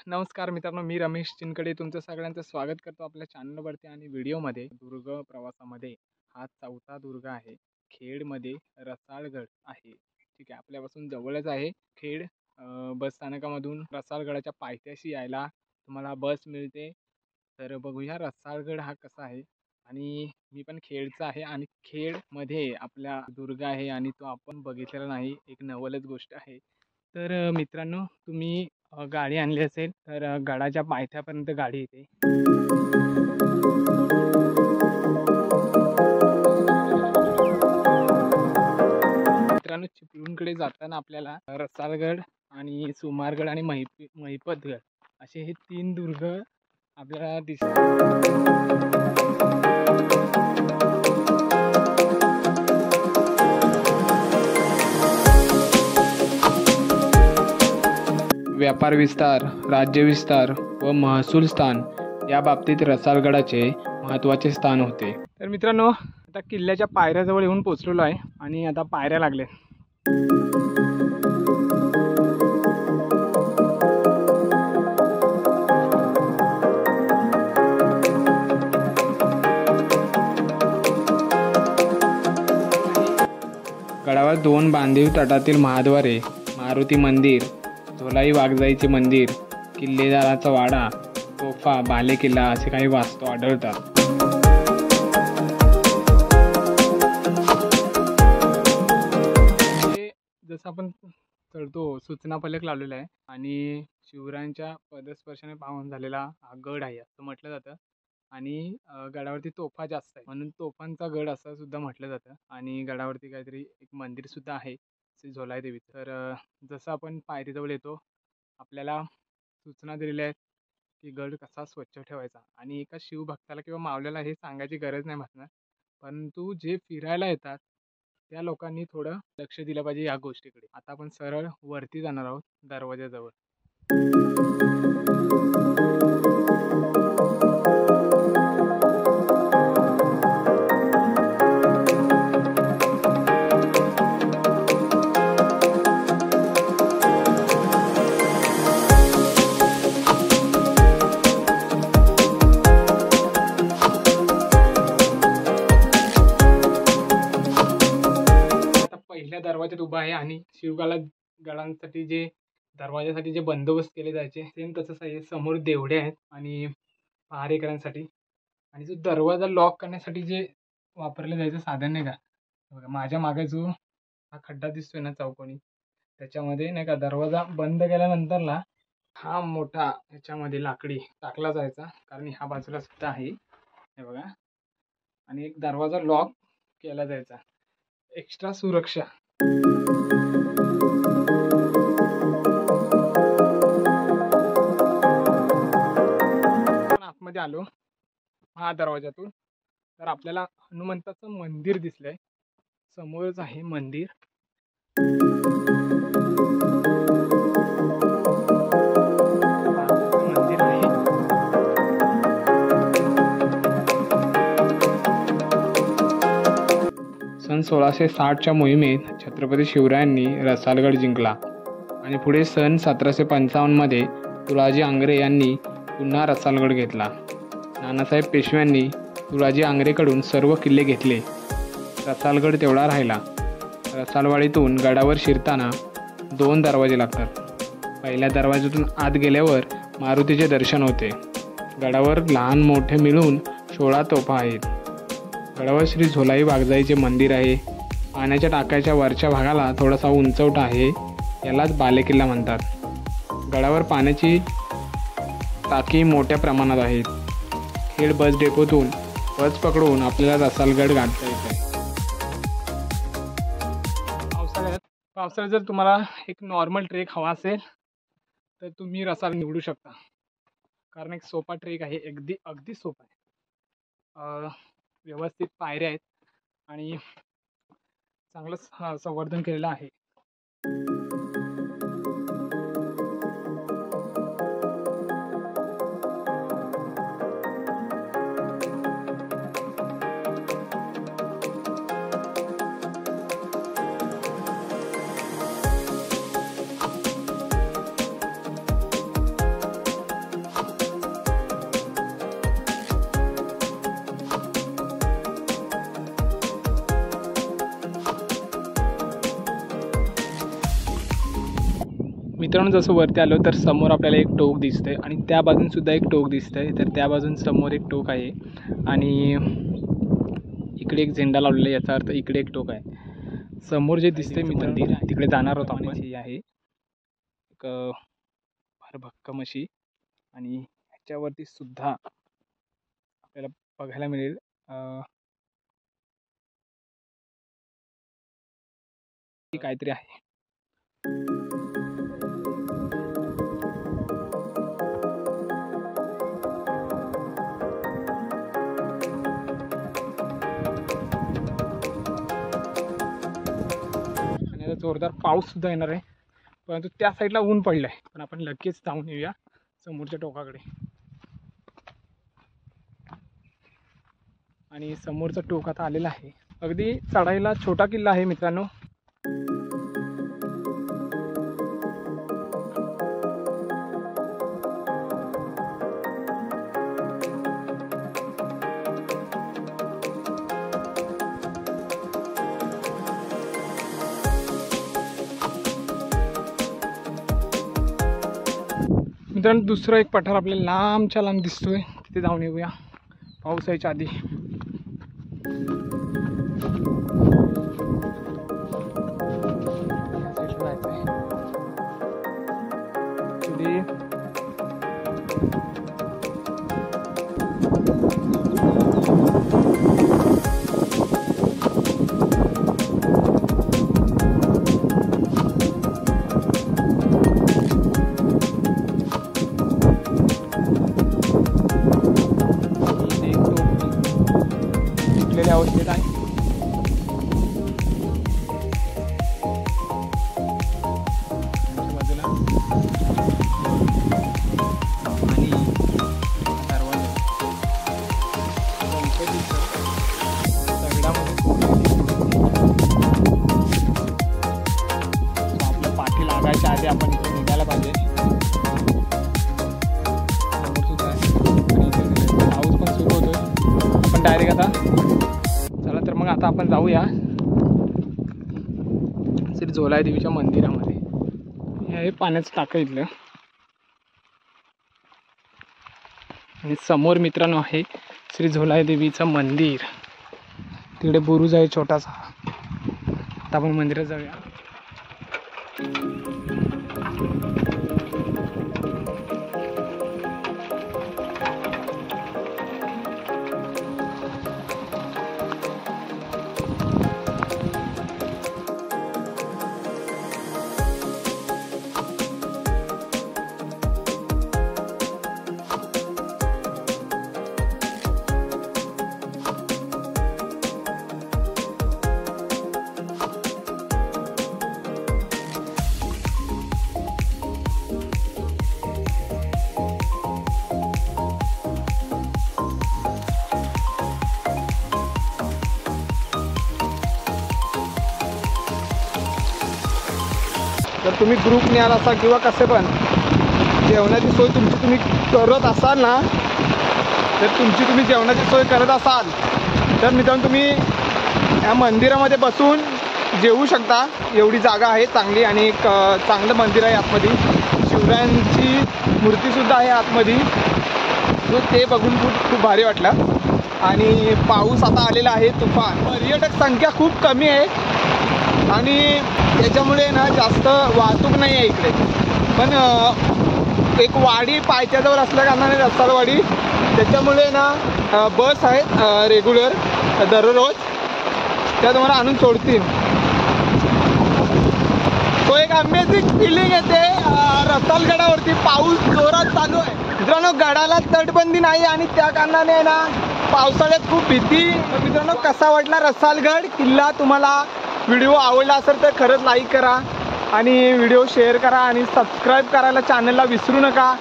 नमस्कार मित्रांनो, मी रमेश चिनकडे तुमचं सगळ्यांचं स्वागत करतो आपल्या चॅनलवरती आणि व्हिडिओमध्ये. दुर्ग प्रवासामध्ये हा चौथा दुर्ग आहे. खेडमध्ये रसाळगड आहे. ठीक आहे, आपल्यापासून जवळच आहे खेड. बस स्थानकामधून रसाळगडाच्या पायथ्याशी यायला तुम्हाला बस मिळते. तर बघूया रसाळगड हा कसा आहे. आणि मी पण खेडचा आहे आणि खेडमध्ये आपला दुर्ग आहे आणि तो आपण बघितलेला नाही. एक नवलच गोष्ट आहे. तर मित्रांनो, तुम्ही गाडी आणली असेल तर गडाच्या पायथ्यापर्यंत गाडी येते. मित्रांनो, चिपळूणकडे जाताना आपल्याला रसाळगड आणि सुमारगड आणि महिपतगड असे हे 3 दुर्ग आपल्याला दिसतात. व्यापार विस्तार, राज्य विस्तार व महसूल स्थान या बाबतीत रसाळगडाचे महत्त्वाचे स्थान होते. तर मित्रांनो, आता किल्ल्याच्या पायऱ्याजवळ येऊन पोचलेलो आहे आणि आता पायऱ्या लागले. गडावर 2 बांधीव तटातील महाद्वारे, मारुती मंदिर, झोलाई वाघजाईचे मंदिर, किल्लेदाराचा वाडा, तोफा, बालेकिल्ला असे काही वास्तू आढळतात. जसं आपण चढतो सूचना फलक लावलेला आहे आणि शिवरायांच्या पदस्पर्शाने पावन झालेला हा गड आहे असं म्हटलं जातं. आणि गडावरती तोफा जास्त आहे म्हणून तोफांचा गड असं सुद्धा म्हटलं जातं. आणि गडावरती काहीतरी एक मंदिर सुद्धा आहे श्री झोलाई देवीचं. तर जसं आपण पायरीजवळ येतो आपल्याला सूचना दिलेल्या आहेत की गड कसा स्वच्छ ठेवायचा. आणि एका शिवभक्ताला किंवा मावल्याला हे सांगायची गरज नाही भासणार, परंतु जे फिरायला येतात त्या लोकांनी थोडं लक्ष दिलं पाहिजे या गोष्टीकडे. आता आपण सरळ वरती जाणार आहोत दरवाजाजवळ. पहिल्या दरवाज्यात उभा आहे आणि गडांसाठी जे दरवाजासाठी जे बंदोबस्त केले जायचे सेम तसंच आहे. समोर देवडे आहेत आणि पहारेकऱ्यांसाठी. आणि जो दरवाजा लॉक करण्यासाठी जे वापरलं जायचं साधन नाही का, बघा माझ्या मागे जो हा खड्डा दिसतोय ना चौकोनी, त्याच्यामध्ये नाही का दरवाजा बंद केल्यानंतरला हा मोठा ह्याच्यामध्ये लाकडी टाकला जायचा, कारण ह्या बाजूला सुद्धा आहे हे बघा. आणि एक दरवाजा लॉक केला जायचा, एक्स्ट्रा सुरक्षा. आतमध्ये आलो हा दरवाजातून, तर आपल्याला हनुमंताचं मंदिर दिसलंय. समोरच आहे मंदिर. मंदिर आहे. सन 1660च्या मोहिमेत छत्रपती शिवरायांनी रसाळगड जिंकला आणि पुढे सन 1755मध्ये तुळाजी आंग्रे यांनी पुन्हा रसाळगड घेतला. नानासाहेब पेशव्यांनी तुळाजी आंग्रेकडून सर्व किल्ले घेतले. रसाळगड तेवढा राहिला. रसाळवाडीतून गडावर शिरताना 2 दरवाजे लागतात. पहिल्या दरवाज्यातून आत गेल्यावर मारुतीचे दर्शन होते. गडावर लहान मोठे मिळून 16 तोफा आहेत. गडावर श्री झोलाई वाघजाईचे मंदिर आहे. पाण्याच्या टाक्याच्या वरच्या भागाला थोडासा उंचवटा आहे, यालाच बालेकिल्ला म्हणतात. गडावर पाण्याची टाकी मोठ्या प्रमाणात आहेत. खेड बस डेपोतून बस पकडून आपल्याला रसाळगड गाठता येते. पावसाळ्यात जर तुम्हाला एक नॉर्मल ट्रेक हवा असेल तर तुम्ही रसाळ निवडू शकता, कारण एक सोपा ट्रेक आहे. अगदी सोपा आहे. व्यवस्थित पायऱ्या आहेत आणि चांगलं संवर्धन केलेलं आहे. मित्रांनो जसं वरती आलो तर समोर आपल्याला एक टोक दिसतंय आणि त्या बाजून सुद्धा एक टोक दिसतंय. तर त्या बाजून समोर एक टोक आहे आणि इकडे एक झेंडा लावलेला आहे, याचा अर्थ इकडे एक टोक आहे. समोर जे दिसतंय मंदिर तिकडे जाणार आहोत आपण. ही आहे एक फार भक्कम अशी आणि ह्याच्यावरती सुद्धा आपल्याला बघायला मिळेल काहीतरी आहे. आणि आता जोरदार पाऊस सुद्धा येणार आहे, परंतु त्या साईडला ऊन पडलं आहे. पण आपण लगेच जाऊन येऊया समोरच्या टोकाकडे. आणि समोरचा टोक आता आलेला आहे. अगदी चढायला छोटा किल्ला आहे मित्रांनो. मित्रांनो दुसरा एक पठार आपल्याला लांबच्या लांब दिसतोय, तिथे जाऊन येऊया पाऊस यायच्या आधी. अवस्थेत आहे. बाजूला आणि आपल्या पाठी लागायच्या आधी आपण इथे निघायला पाहिजे. समोर सुद्धा आहे आणि पाऊस पण सुरू होतोय. आपण डायरेक्ट आता तर मग आता आपण जाऊया श्री झोलाई देवीच्या मंदिरामध्ये. हे आहे पाण्याचं टाकं इथलं. आणि समोर मित्रांनो आहे श्री झोलाई देवीचं मंदिर. तिकडे बुरुज आहे छोटासा. आता आपण मंदिरात जाऊया. जर तुम्ही ग्रुपने आला असाल किंवा कसे पण जेवणाची सोय तुम्ही करत असाल ना, तर तुम्ही जेवणाची सोय करत असाल तर मित्रांनो तुम्ही या मंदिरामध्ये बसून जेवू शकता. एवढी जागा आहे चांगली आणि एक चांगलं मंदिर आहे आतमध्ये. शिवरायांची मूर्तीसुद्धा आहे आतमध्ये. तो ते बघून खूप भारी वाटलं. आणि पाऊस आता आलेला आहे, तुफान. पर्यटक संख्या खूप कमी आहे आणि त्याच्यामुळे ना जास्त वाहतूक नाही आहे इकडे. पण एक वाडी पायथ्याजवळ असल्या कारणाने रसालवाडी, त्याच्यामुळे ना बस आहेत रेग्युलर दररोज, त्या तुम्हाला आणून सोडतील. तो एक अमेझिंग फिलिंग येते रसालगडावरती. पाऊस जोरात चालू आहे मित्रांनो. गडाला तटबंदी नाही आणि त्या कारणाने ना पावसाळ्यात खूप भीती. मित्रांनो कसा वाटला रसालगड किल्ला? तुम्हाला व्हिडिओ आवडला असेल तर खरंच लाईक करा आणि व्हिडिओ शेअर करा आणि सबस्क्राईब करायला चॅनलला विसरू नका.